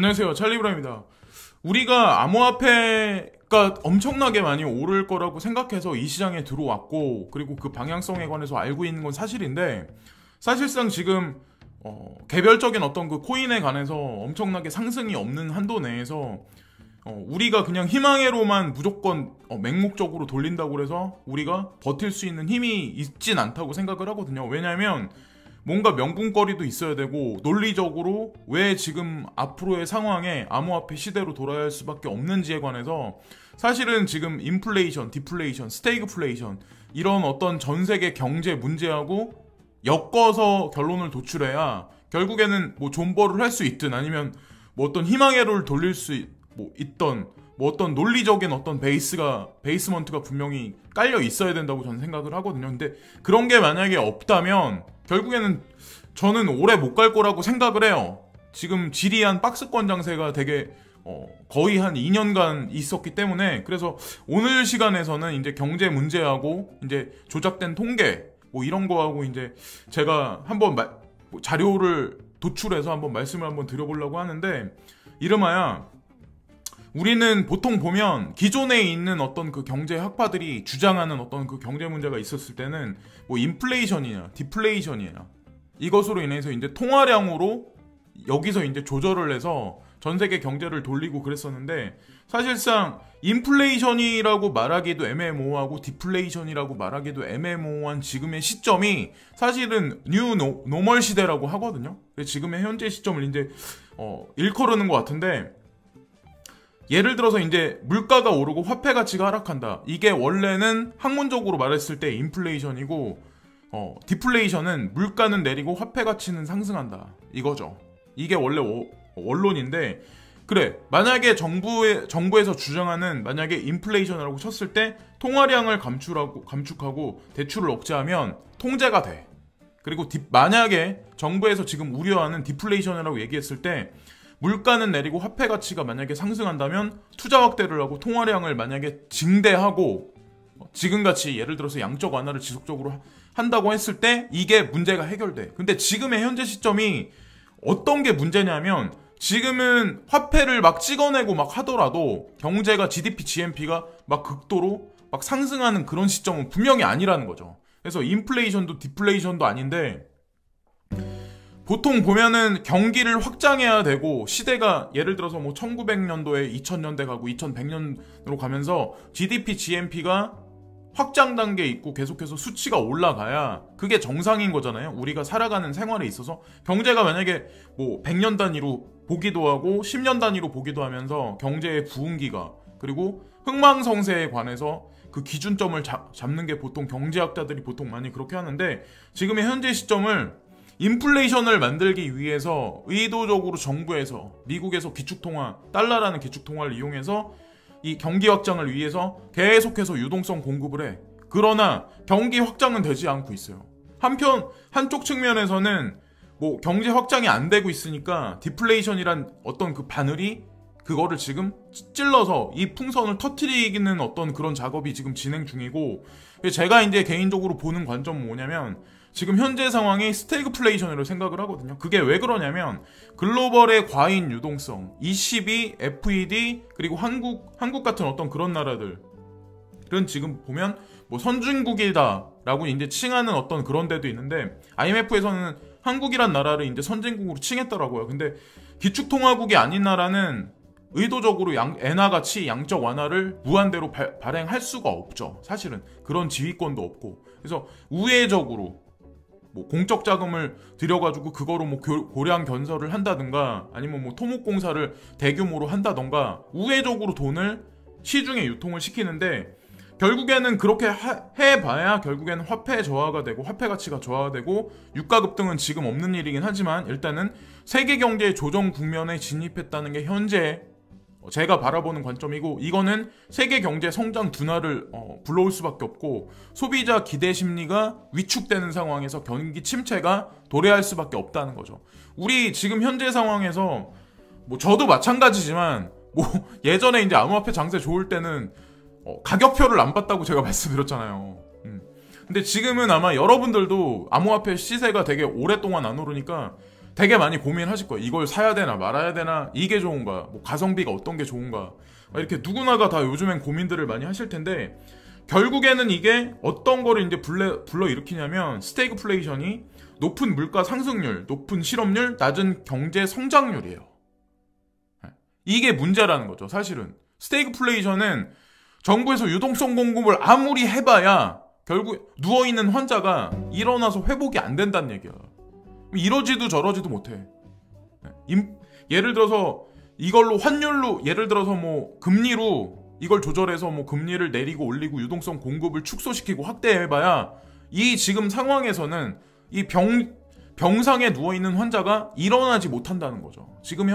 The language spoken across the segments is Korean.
안녕하세요, 찰리브라입니다. 우리가 암호화폐가 엄청나게 많이 오를 거라고 생각해서 이 시장에 들어왔고, 그리고 그 방향성에 관해서 알고 있는 건 사실인데, 사실상 지금 개별적인 어떤 그 코인에 관해서 엄청나게 상승이 없는 한도 내에서 우리가 그냥 희망회로만 무조건 맹목적으로 돌린다고 해서 우리가 버틸 수 있는 힘이 있진 않다고 생각을 하거든요. 왜냐하면 뭔가 명분거리도 있어야 되고, 논리적으로 왜 지금 앞으로의 상황에 암호화폐 시대로 돌아야 할 수밖에 없는지에 관해서 사실은 지금 인플레이션, 디플레이션, 스태그플레이션 이런 어떤 전 세계 경제 문제하고 엮어서 결론을 도출해야 결국에는 뭐 존버를 할 수 있든 아니면 뭐 어떤 희망회로를 돌릴 수 있던 뭐 어떤 논리적인 어떤 베이스먼트가 분명히 깔려 있어야 된다고 저는 생각을 하거든요. 근데 그런 게 만약에 없다면 결국에는 저는 오래 못 갈 거라고 생각을 해요. 지금 지리한 박스권 장세가 되게 거의 한 2년간 있었기 때문에, 그래서 오늘 시간에서는 이제 경제 문제하고 이제 조작된 통계 뭐 이런 거하고 이제 제가 한번 자료를 도출해서 한번 말씀을 한번 드려보려고 하는데, 이름하여 우리는 보통 보면 기존에 있는 어떤 그 경제 학파들이 주장하는 어떤 그 경제 문제가 있었을 때는 뭐 인플레이션이냐 디플레이션이냐 이것으로 인해서 이제 통화량으로 여기서 이제 조절을 해서 전 세계 경제를 돌리고 그랬었는데, 사실상 인플레이션이라고 말하기도 애매모호하고 디플레이션이라고 말하기도 애매모호한 지금의 시점이 사실은 뉴 노멀 시대라고 하거든요. 지금의 현재 시점을 이제 일컬으는 것 같은데, 예를 들어서 이제 물가가 오르고 화폐 가치가 하락한다. 이게 원래는 학문적으로 말했을 때 인플레이션이고, 디플레이션은 물가는 내리고 화폐 가치는 상승한다. 이거죠. 이게 원래 원론인데, 그래, 만약에 정부에서 주장하는 만약에 인플레이션이라고 쳤을 때 통화량을 감축하고 대출을 억제하면 통제가 돼. 그리고 만약에 정부에서 지금 우려하는 디플레이션이라고 얘기했을 때 물가는 내리고 화폐 가치가 만약에 상승한다면 투자 확대를 하고 통화량을 만약에 증대하고 지금같이 예를 들어서 양적 완화를 지속적으로 한다고 했을 때 이게 문제가 해결돼. 근데 지금의 현재 시점이 어떤 게 문제냐면, 지금은 화폐를 막 찍어내고 막 하더라도 경제가 GDP, GNP가 막 극도로 막 상승하는 그런 시점은 분명히 아니라는 거죠. 그래서 인플레이션도 디플레이션도 아닌데, 보통 보면은 경기를 확장해야 되고, 시대가 예를 들어서 뭐 1900년도에 2000년대 가고 2100년으로 가면서 GDP, GNP가 확장 단계에 있고 계속해서 수치가 올라가야 그게 정상인 거잖아요. 우리가 살아가는 생활에 있어서 경제가 만약에 뭐 100년 단위로 보기도 하고 10년 단위로 보기도 하면서 경제의 부흥기가, 그리고 흥망성쇠에 관해서 그 기준점을 잡는 게 보통 경제학자들이 보통 많이 그렇게 하는데, 지금의 현재 시점을 인플레이션을 만들기 위해서 의도적으로 정부에서 미국에서 기축통화, 달러라는 기축통화를 이용해서 이 경기 확장을 위해서 계속해서 유동성 공급을 해. 그러나 경기 확장은 되지 않고 있어요. 한쪽 측면에서는 뭐 경제 확장이 안 되고 있으니까 디플레이션이란 어떤 그 바늘이 그거를 지금 찔러서 이 풍선을 터트리는 어떤 그런 작업이 지금 진행 중이고, 제가 이제 개인적으로 보는 관점은 뭐냐면, 지금 현재 상황이 스태그플레이션으로 생각을 하거든요. 그게 왜 그러냐면, 글로벌의 과잉 유동성, ECB, FED, 그리고 한국 같은 어떤 그런 나라들은 지금 보면 뭐 선진국이다라고 이제 칭하는 어떤 그런 데도 있는데, IMF에서는 한국이란 나라를 이제 선진국으로 칭했더라고요. 근데 기축통화국이 아닌 나라는 의도적으로 엔화 가치 양적 완화를 무한대로 발행할 수가 없죠. 사실은 그런 지휘권도 없고. 그래서 우회적으로 뭐 공적 자금을 들여가지고 그거로 뭐 고량 견설을 한다든가 아니면 뭐 토목공사를 대규모로 한다든가 우회적으로 돈을 시중에 유통을 시키는데, 결국에는 그렇게 해봐야 결국에는 화폐 저하가 되고 화폐 가치가 저하가 되고 유가 급등은 지금 없는 일이긴 하지만, 일단은 세계 경제의 조정 국면에 진입했다는 게 현재 제가 바라보는 관점이고, 이거는 세계 경제 성장 둔화를 불러올 수밖에 없고, 소비자 기대 심리가 위축되는 상황에서 경기 침체가 도래할 수밖에 없다는 거죠. 우리 지금 현재 상황에서 뭐 저도 마찬가지지만, 뭐 예전에 이제 암호화폐 장세 좋을 때는 가격표를 안 봤다고 제가 말씀드렸잖아요. 근데 지금은 아마 여러분들도 암호화폐 시세가 되게 오랫동안 안 오르니까 되게 많이 고민하실 거예요. 이걸 사야 되나 말아야 되나, 이게 좋은가, 뭐 가성비가 어떤 게 좋은가, 이렇게 누구나가 다 요즘엔 고민들을 많이 하실 텐데, 결국에는 이게 어떤 거를 이제 불러일으키냐면 스태그플레이션이 높은 물가 상승률, 높은 실업률, 낮은 경제 성장률이에요. 이게 문제라는 거죠. 사실은 스태그플레이션은 정부에서 유동성 공급을 아무리 해봐야 결국 누워있는 환자가 일어나서 회복이 안 된다는 얘기야. 이러지도 저러지도 못해. 예를 들어서 이걸로 환율로, 예를 들어서 뭐 금리로 이걸 조절해서 뭐 금리를 내리고 올리고 유동성 공급을 축소시키고 확대해봐야 이 지금 상황에서는 이 병상에 누워있는 환자가 일어나지 못한다는 거죠. 지금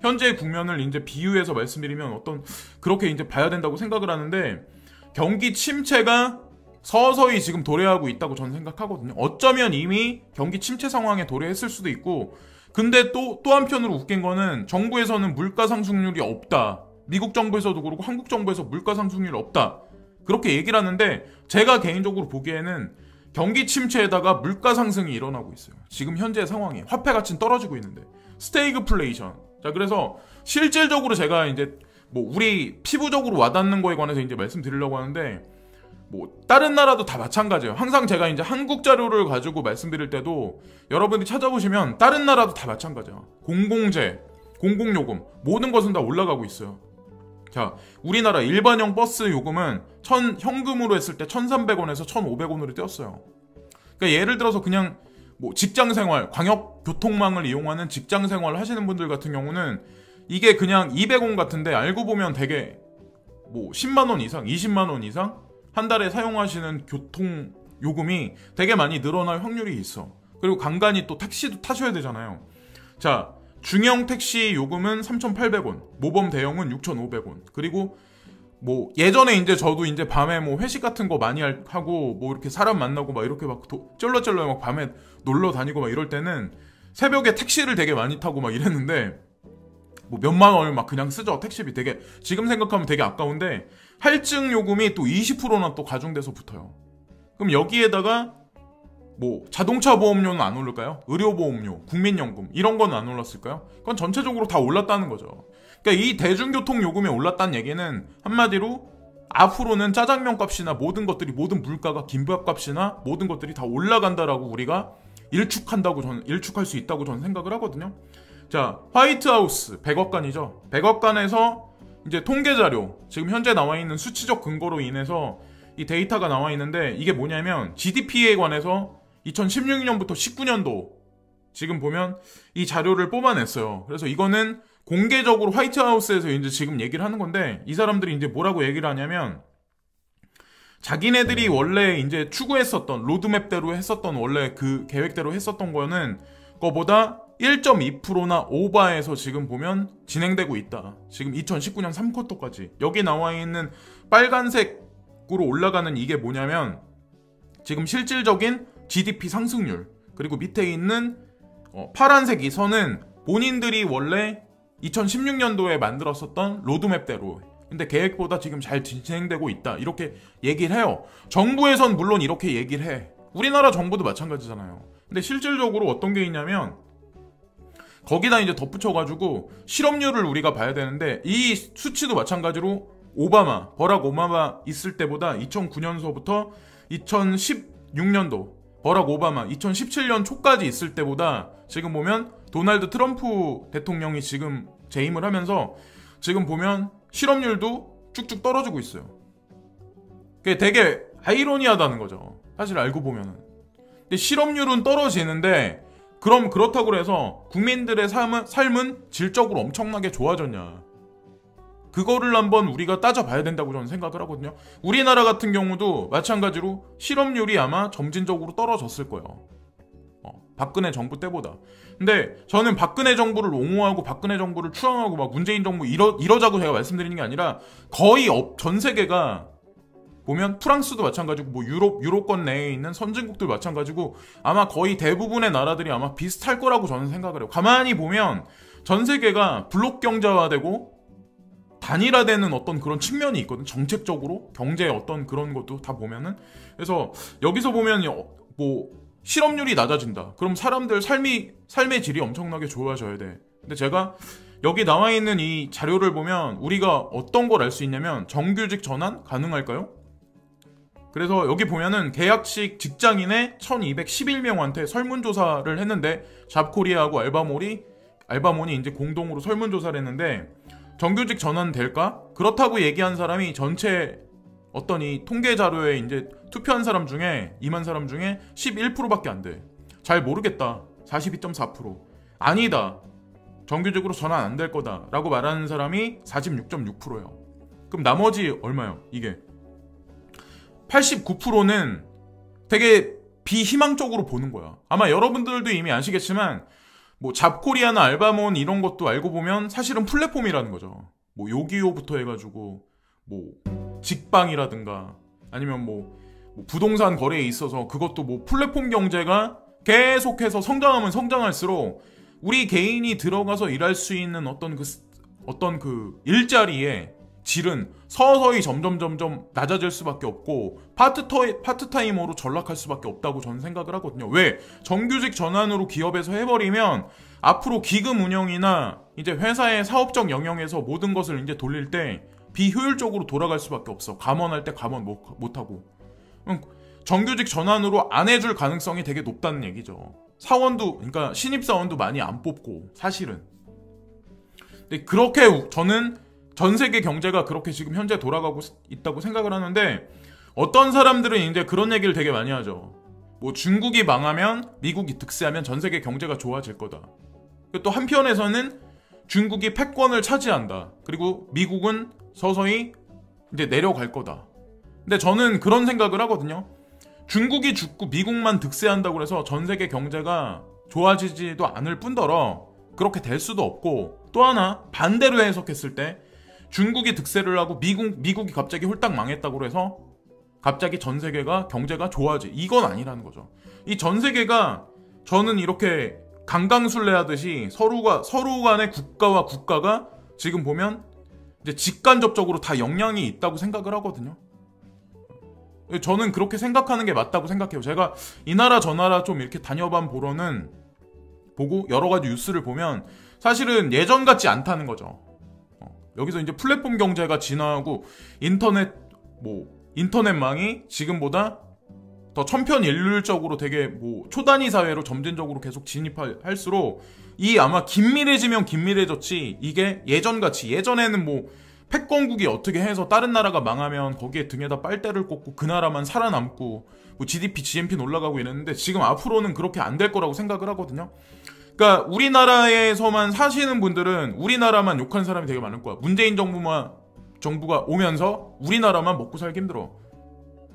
현재의 국면을 이제 비유해서 말씀드리면 어떤, 그렇게 이제 봐야 된다고 생각을 하는데, 경기 침체가 서서히 지금 도래하고 있다고 저는 생각하거든요. 어쩌면 이미 경기 침체 상황에 도래했을 수도 있고, 근데 또 한편으로 웃긴 거는 정부에서는 물가 상승률이 없다. 미국 정부에서도 그렇고 한국 정부에서 물가 상승률이 없다. 그렇게 얘기를 하는데, 제가 개인적으로 보기에는 경기 침체에다가 물가 상승이 일어나고 있어요. 지금 현재 상황에 화폐 가치는 떨어지고 있는데, 스태그플레이션. 자, 그래서 실질적으로 제가 이제 뭐 우리 피부적으로 와닿는 거에 관해서 이제 말씀드리려고 하는데, 뭐 다른 나라도 다 마찬가지예요. 항상 제가 이제 한국 자료를 가지고 말씀드릴 때도 여러분들이 찾아보시면 다른 나라도 다 마찬가지예요. 공공재, 공공요금, 모든 것은 다 올라가고 있어요. 자, 우리나라 일반형 버스 요금은 현금으로 했을 때 1,300원에서 1,500원으로 뛰었어요. 그러니까 예를 들어서 그냥 뭐 직장생활, 광역교통망을 이용하는 직장생활 하시는 분들 같은 경우는 이게 그냥 200원 같은데 알고 보면 되게 뭐 10만원 이상, 20만원 이상 한 달에 사용하시는 교통 요금이 되게 많이 늘어날 확률이 있어. 그리고 간간히 또 택시도 타셔야 되잖아요. 자, 중형 택시 요금은 3,800원, 모범 대형은 6,500원. 그리고 뭐 예전에 이제 저도 이제 밤에 뭐 회식 같은 거 많이 하고 뭐 이렇게 사람 만나고 막 이렇게 막 쩔러쩔러 막 밤에 놀러 다니고 막 이럴 때는 새벽에 택시를 되게 많이 타고 막 이랬는데, 뭐 몇만 원을 막 그냥 쓰죠. 택시비 되게, 지금 생각하면 되게 아까운데, 할증 요금이 또 20%나 또 가중돼서 붙어요. 그럼 여기에다가 뭐 자동차 보험료는 안 오를까요? 의료보험료, 국민연금 이런 건 안 올랐을까요? 그건 전체적으로 다 올랐다는 거죠. 그러니까 이 대중교통 요금이 올랐다는 얘기는 한마디로 앞으로는 짜장면 값이나 모든 것들이, 모든 물가가, 김밥 값이나 모든 것들이 다 올라간다라고 우리가 일축할 수 있다고 저는 생각을 하거든요. 자, 화이트하우스 100억간이죠. 100억간에서 이제 통계자료, 지금 현재 나와 있는 수치적 근거로 인해서 이 데이터가 나와 있는데, 이게 뭐냐면 GDP에 관해서 2016년부터 19년도 지금 보면 이 자료를 뽑아냈어요. 그래서 이거는 공개적으로 화이트하우스에서 이제 지금 얘기를 하는 건데, 이 사람들이 이제 뭐라고 얘기를 하냐면, 자기네들이 원래 이제 추구했었던 로드맵대로 했었던, 원래 그 계획대로 했었던 거는 거보다 1.2%나 오버해서 지금 보면 진행되고 있다. 지금 2019년 3쿼터까지. 여기 나와 있는 빨간색으로 올라가는 이게 뭐냐면 지금 실질적인 GDP 상승률, 그리고 밑에 있는 파란색 이 선은 본인들이 원래 2016년도에 만들었었던 로드맵대로, 근데 계획보다 지금 잘 진행되고 있다, 이렇게 얘기를 해요. 정부에선 물론 이렇게 얘기를 해. 우리나라 정부도 마찬가지잖아요. 근데 실질적으로 어떤 게 있냐면 거기다 이제 덧붙여가지고 실업률을 우리가 봐야 되는데, 이 수치도 마찬가지로 버락 오바마 있을 때보다 2009년서부터 2016년도 버락 오바마 2017년 초까지 있을 때보다 지금 보면 도널드 트럼프 대통령이 지금 재임을 하면서 지금 보면 실업률도 쭉쭉 떨어지고 있어요. 그게 되게 아이러니하다는 거죠. 사실 알고 보면은. 근데 실업률은 떨어지는데, 그럼 그렇다고 해서 국민들의 삶은 질적으로 엄청나게 좋아졌냐? 그거를 한번 우리가 따져봐야 된다고 저는 생각을 하거든요. 우리나라 같은 경우도 마찬가지로 실업률이 아마 점진적으로 떨어졌을 거예요. 박근혜 정부 때보다. 근데 저는 박근혜 정부를 옹호하고 박근혜 정부를 추앙하고 막 문재인 정부 이러자고 제가 말씀드리는 게 아니라, 거의 전 세계가 보면 프랑스도 마찬가지고 뭐 유로권 내에 있는 선진국들 마찬가지고 아마 거의 대부분의 나라들이 아마 비슷할 거라고 저는 생각을 해요. 가만히 보면 전 세계가 블록 경제화되고 단일화되는 어떤 그런 측면이 있거든. 정책적으로 경제의 어떤 그런 것도 다 보면은. 그래서 여기서 보면 뭐 실업률이 낮아진다. 그럼 사람들 삶의 질이 엄청나게 좋아져야 돼. 근데 제가 여기 나와 있는 이 자료를 보면 우리가 어떤 걸 알 수 있냐면 정규직 전환 가능할까요? 그래서 여기 보면은 계약직 직장인의 1211명한테 설문조사를 했는데 잡코리아하고 알바몬이 이제 공동으로 설문조사를 했는데 정규직 전환 될까? 그렇다고 얘기한 사람이 전체 어떤 이 통계 자료에 이제 투표한 사람 중에 2만 사람 중에 11%밖에 안 돼. 잘 모르겠다. 42.4%. 아니다. 정규직으로 전환 안 될 거다. 라고 말하는 사람이 46.6%예요. 그럼 나머지 얼마요? 이게 89%는 되게 비희망적으로 보는 거야. 아마 여러분들도 이미 아시겠지만 뭐 잡코리아나 알바몬 이런 것도 알고 보면 사실은 플랫폼이라는 거죠. 뭐 요기요부터 해가지고 뭐 직방이라든가 아니면 뭐 부동산 거래에 있어서 그것도 뭐 플랫폼 경제가 계속해서 성장하면 성장할수록 우리 개인이 들어가서 일할 수 있는 어떤 그 일자리에 질은 서서히 점점 낮아질 수밖에 없고 파트타이머로 전락할 수밖에 없다고 저는 생각을 하거든요. 왜? 정규직 전환으로 기업에서 해버리면 앞으로 기금 운영이나 이제 회사의 사업적 영역에서 모든 것을 이제 돌릴 때 비효율적으로 돌아갈 수밖에 없어. 감원할 때 감원 못하고. 정규직 전환으로 안 해줄 가능성이 되게 높다는 얘기죠. 그러니까 신입사원도 많이 안 뽑고, 사실은. 근데 그렇게 저는 전 세계 경제가 그렇게 지금 현재 돌아가고 있다고 생각을 하는데, 어떤 사람들은 이제 그런 얘기를 되게 많이 하죠. 뭐 중국이 망하면 미국이 득세하면 전 세계 경제가 좋아질 거다. 또 한편에서는 중국이 패권을 차지한다. 그리고 미국은 서서히 이제 내려갈 거다. 근데 저는 그런 생각을 하거든요. 중국이 죽고 미국만 득세한다고 해서 전 세계 경제가 좋아지지도 않을 뿐더러 그렇게 될 수도 없고, 또 하나 반대로 해석했을 때 중국이 득세를 하고 미국이 갑자기 홀딱 망했다고 해서 갑자기 전 세계가 경제가 이건 아니라는 거죠. 이 전 세계가 저는 이렇게 강강술래하듯이 서로 간의 국가와 국가가 지금 보면 이제 직간접적으로 다 영향이 있다고 생각을 하거든요. 저는 그렇게 생각하는 게 맞다고 생각해요. 제가 이 나라 저 나라 좀 이렇게 보고 여러 가지 뉴스를 보면 사실은 예전 같지 않다는 거죠. 여기서 이제 플랫폼 경제가 진화하고 인터넷망이 지금보다 더 천편일률적으로 되게 초단위 사회로 점진적으로 계속 진입할수록 이 아마 긴밀해지면 긴밀해졌지, 이게 예전에는 패권국이 어떻게 해서 다른 나라가 망하면 거기에 등에다 빨대를 꽂고 그 나라만 살아남고 GDP, GNP는 올라가고 이랬는데, 지금 앞으로는 그렇게 안 될 거라고 생각을 하거든요. 그러니까 우리나라에서만 사시는 분들은 우리나라만 욕한 사람이 되게 많을 거야. 문재인 정부가 오면서 우리나라만 먹고 살기 힘들어.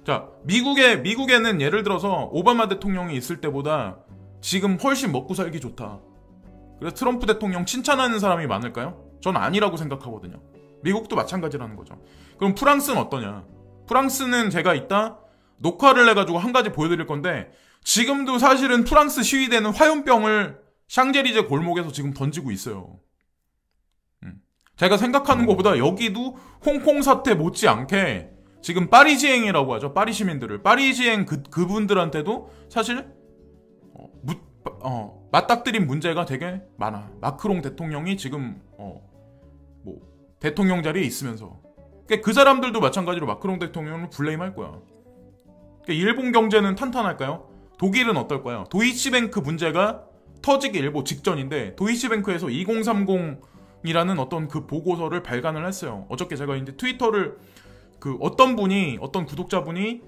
자, 미국에는 예를 들어서 오바마 대통령이 있을 때보다 지금 훨씬 먹고 살기 좋다. 그래서 트럼프 대통령 칭찬하는 사람이 많을까요? 전 아니라고 생각하거든요. 미국도 마찬가지라는 거죠. 그럼 프랑스는 어떠냐? 프랑스는 제가 이따 녹화를 해가지고 한 가지 보여드릴 건데, 지금도 사실은 프랑스 시위대는 화염병을 샹제리제 골목에서 지금 던지고 있어요. 제가 생각하는 것보다 여기도 홍콩 사태 못지않게 지금 파리지앵이라고 하죠. 파리 시민들을. 파리지앵 그분들한테도 사실 맞닥뜨린 문제가 되게 많아. 마크롱 대통령이 지금 대통령 자리에 있으면서. 그러니까 그 사람들도 마찬가지로 마크롱 대통령을 블레임할 거야. 그러니까 일본 경제는 탄탄할까요? 독일은 어떨까요? 도이치뱅크 문제가 터지기 일보 직전인데 도이치뱅크에서 2030이라는 어떤 그 보고서를 발간을 했어요. 어저께 제가 이제 트위터를 어떤 구독자분이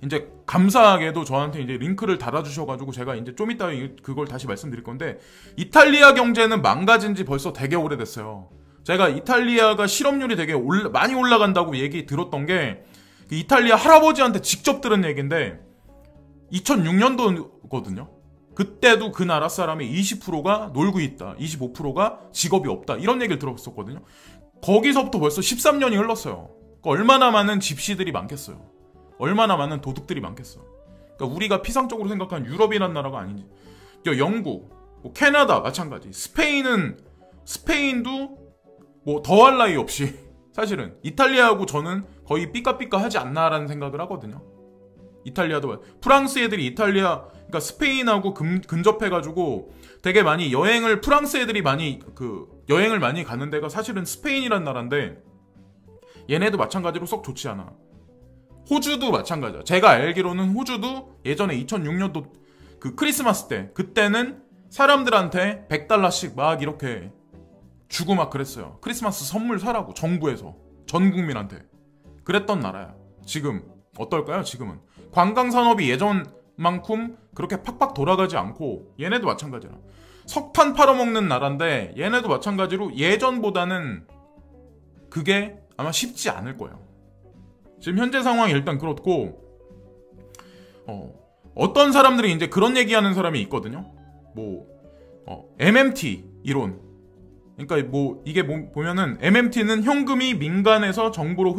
이제 감사하게도 저한테 이제 링크를 달아주셔가지고 제가 이제 좀 이따 그걸 다시 말씀드릴 건데, 이탈리아 경제는 망가진 지 벌써 되게 오래됐어요. 제가 이탈리아가 실업률이 되게 많이 올라간다고 얘기 들었던 게 이탈리아 할아버지한테 직접 들은 얘기인데 2006년도거든요. 그때도 그 나라 사람의 20%가 놀고 있다, 25%가 직업이 없다, 이런 얘기를 들었었거든요. 거기서부터 벌써 13년이 흘렀어요. 그러니까 얼마나 많은 집시들이 많겠어요. 얼마나 많은 도둑들이 많겠어. 그러니까 우리가 피상적으로 생각하는 유럽이란 나라가 아닌지. 영국, 캐나다 마찬가지. 스페인도 더할 나위 없이 사실은 이탈리아하고 저는 거의 삐까삐까 하지 않나라는 생각을 하거든요. 이탈리아도 프랑스 애들이 이탈리아 그러니까 스페인하고 근접해가지고 되게 많이 여행을 프랑스 애들이 많이 여행을 많이 가는 데가 사실은 스페인이란 나라인데 얘네도 마찬가지로 썩 좋지 않아. 호주도 마찬가지야. 제가 알기로는 호주도 예전에 2006년도 그 크리스마스 때 그때는 사람들한테 $100씩 막 이렇게 주고 막 그랬어요. 크리스마스 선물 사라고 정부에서 전 국민한테 그랬던 나라야. 지금 어떨까요? 지금은 관광산업이 예전만큼 그렇게 팍팍 돌아가지 않고 얘네도 마찬가지야. 석탄 팔아먹는 나라인데 얘네도 마찬가지로 예전보다는 그게 아마 쉽지 않을 거예요. 지금 현재 상황이 일단 그렇고 어떤 사람들이 이제 그런 얘기하는 사람이 있거든요. MMT 이론. 그러니까 이게 보면은 MMT는 현금이 민간에서 정부로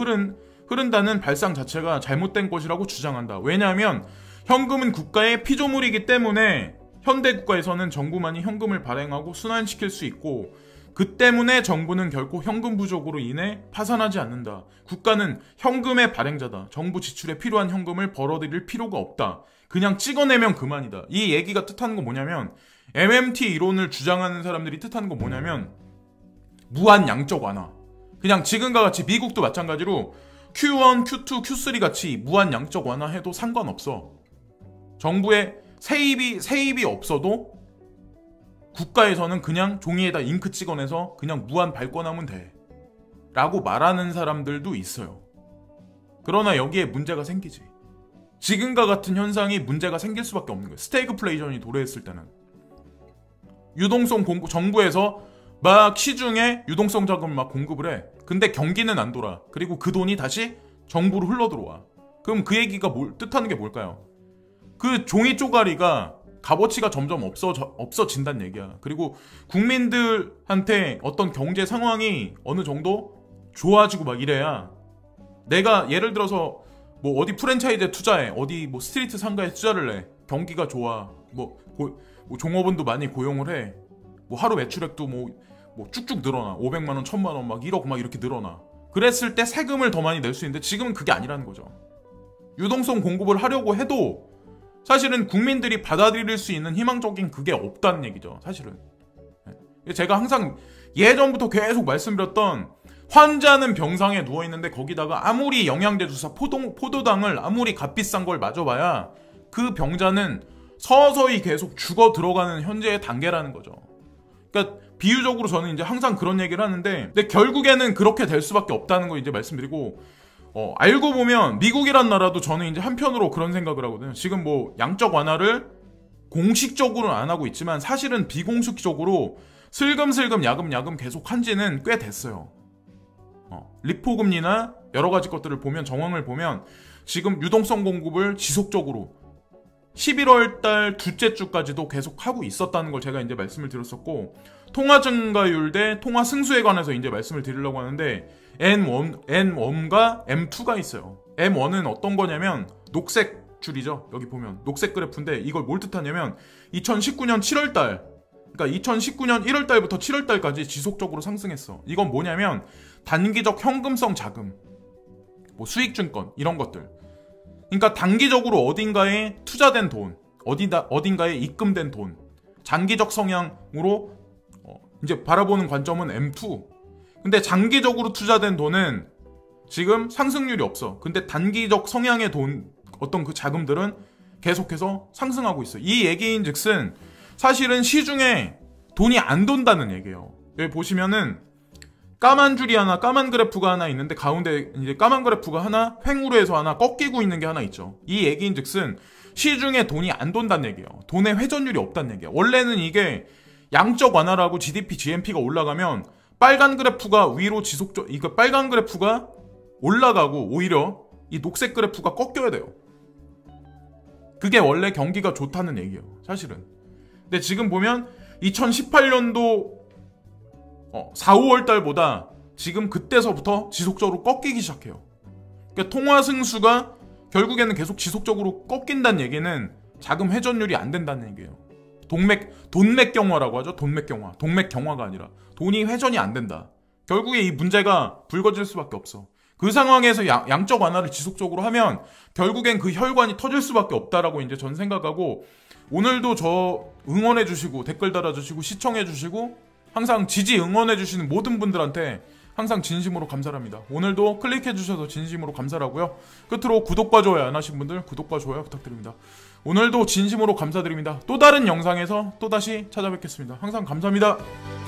흐른다는 발상 자체가 잘못된 것이라고 주장한다. 왜냐하면 현금은 국가의 피조물이기 때문에 현대 국가에서는 정부만이 현금을 발행하고 순환시킬 수 있고 그 때문에 정부는 결코 현금 부족으로 인해 파산하지 않는다. 국가는 현금의 발행자다. 정부 지출에 필요한 현금을 벌어들일 필요가 없다. 그냥 찍어내면 그만이다. 이 얘기가 뜻하는 건 뭐냐면 MMT 이론을 주장하는 사람들이 뜻하는 건 뭐냐면 무한 양적 완화. 그냥 지금과 같이 미국도 마찬가지로 Q1, Q2, Q3 같이 무한 양적 완화해도 상관없어. 정부에 세입이 없어도 국가에서는 그냥 종이에다 잉크 찍어내서 그냥 무한 발권하면 돼. 라고 말하는 사람들도 있어요. 그러나 여기에 문제가 생기지. 지금과 같은 현상이 문제가 생길 수밖에 없는 거예요. 스태그플레이션이 도래했을 때는. 유동성 정부에서 막 시중에 유동성 자금을 막 공급을 해. 근데 경기는 안 돌아. 그리고 그 돈이 다시 정부로 흘러들어와. 그럼 그 얘기가 뜻하는 게 뭘까요? 그 종이 쪼가리가 값어치가 점점 없어진다는 얘기야. 그리고 국민들한테 어떤 경제 상황이 어느 정도 좋아지고 막 이래야 내가 예를 들어서 어디 프랜차이즈에 투자해. 어디 스트리트 상가에 투자를 해. 경기가 좋아. 종업원도 많이 고용을 해. 하루 매출액도 쭉쭉 늘어나. 500만 원, 1000만 원, 막 1억 막 이렇게 늘어나. 그랬을 때 세금을 더 많이 낼 수 있는데 지금은 그게 아니라는 거죠. 유동성 공급을 하려고 해도 사실은 국민들이 받아들일 수 있는 희망적인 그게 없다는 얘기죠. 사실은. 제가 항상 예전부터 계속 말씀드렸던 환자는 병상에 누워있는데 거기다가 아무리 영양제 주사 포도당을 아무리 값비싼 걸 맞아봐야 그 병자는 서서히 계속 죽어 들어가는 현재의 단계라는 거죠. 그러니까 비유적으로 저는 이제 항상 그런 얘기를 하는데 근데 결국에는 그렇게 될 수밖에 없다는 거 이제 말씀드리고 알고 보면 미국이란 나라도 저는 이제 한편으로 그런 생각을 하거든요. 지금 양적 완화를 공식적으로는 안 하고 있지만 사실은 비공식적으로 슬금슬금 야금야금 계속 한지는 꽤 됐어요. 리포 금리나 여러 가지 것들을 보면 정황을 보면 지금 유동성 공급을 지속적으로 11월 달 둘째 주까지도 계속 하고 있었다는 걸 제가 이제 말씀을 드렸었고 통화 증가율 대 통화 승수에 관해서 이제 말씀을 드리려고 하는데 N1과 M2가 있어요. M1은 어떤 거냐면 녹색 줄이죠. 여기 보면 녹색 그래프인데 이걸 뭘 뜻하냐면 2019년 7월달 그러니까 2019년 1월달부터 7월달까지 지속적으로 상승했어. 이건 뭐냐면 단기적 현금성 자금 수익증권 이런 것들 그러니까 단기적으로 어딘가에 투자된 돈 어딘가에 입금된 돈 장기적 성향으로 이제 바라보는 관점은 M2 근데 장기적으로 투자된 돈은 지금 상승률이 없어. 근데 단기적 성향의 돈 어떤 그 자금들은 계속해서 상승하고 있어. 이 얘기인 즉슨 사실은 시중에 돈이 안 돈다는 얘기예요. 여기 보시면은 까만 줄이 하나, 까만 그래프가 하나 있는데 가운데 이제 까만 그래프가 하나 횡으로 해서 하나 꺾이고 있는 게 하나 있죠. 이 얘기인 즉슨 시중에 돈이 안 돈다는 얘기예요. 돈의 회전율이 없다는 얘기예요. 원래는 이게 양적 완화라고 GDP, GNP가 올라가면 빨간 그래프가 위로 이거 빨간 그래프가 올라가고 오히려 이 녹색 그래프가 꺾여야 돼요. 그게 원래 경기가 좋다는 얘기예요. 사실은. 근데 지금 보면 2018년도 4, 5월 달보다 지금 그때서부터 지속적으로 꺾이기 시작해요. 그러니까 통화 승수가 결국에는 계속 지속적으로 꺾인다는 얘기는 자금 회전율이 안 된다는 얘기예요. 돈맥 경화라고 하죠. 돈맥 경화. 돈맥 경화가 아니라 돈이 회전이 안 된다. 결국에 이 문제가 불거질 수밖에 없어. 그 상황에서 양적 완화를 지속적으로 하면 결국엔 그 혈관이 터질 수밖에 없다라고 이제 전 생각하고, 오늘도 저 응원해주시고 댓글 달아주시고 시청해주시고 항상 지지 응원해주시는 모든 분들한테 항상 진심으로 감사합니다. 오늘도 클릭해주셔서 진심으로 감사하고요. 끝으로 구독과 좋아요 안 하신 분들 구독과 좋아요 부탁드립니다. 오늘도 진심으로 감사드립니다. 또 다른 영상에서 또다시 찾아뵙겠습니다. 항상 감사합니다.